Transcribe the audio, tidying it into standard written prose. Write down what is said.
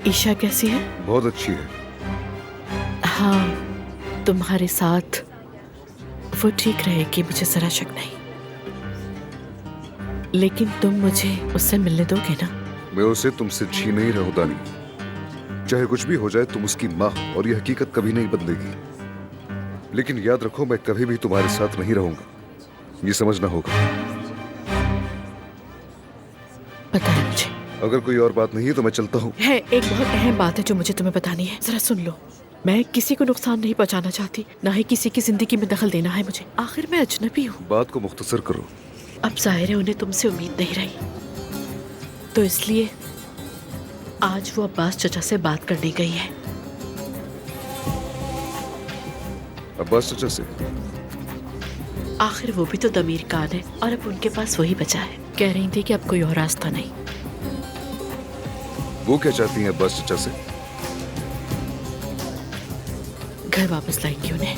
ईशा कैसी है? बहुत अच्छी है। हाँ, तुम्हारे साथ वो ठीक रहेगी, मुझे जरा शक नहीं। लेकिन तुम मुझे उससे मिलने दोगे ना? मैं उसे तुमसे छीन नहीं रहा हूं दानी। चाहे कुछ भी हो जाए, तुम उसकी माँ हो और ये हकीकत कभी नहीं बदलेगी। लेकिन याद रखो, मैं कभी भी तुम्हारे साथ नहीं रहूंगा, ये समझना होगा। पता है मुझे। अगर कोई और बात नहीं है तो मैं चलता हूँ। है, एक बहुत अहम बात है जो मुझे तुम्हें बतानी है, जरा सुन लो। मैं किसी को नुकसान नहीं पहुंचाना चाहती, ना ही किसी की जिंदगी में दखल देना है मुझे। आखिर मैं अजनबी हूँ। बात को मुख्तसर करो। अब जाहिर है उन्हें तुमसे उम्मीद नहीं रही, तो इसलिए आज वो अब्बास चचा से बात करने गई है। अब्बास चचा से? आखिर वो भी तो दमीर कान है और अब उनके पास वही बचा है। कह रही थी कि अब कोई और रास्ता नहीं। वो क्या चाहती हैं अब्बास चचा से? घर वापस लाएंगी उन्हें।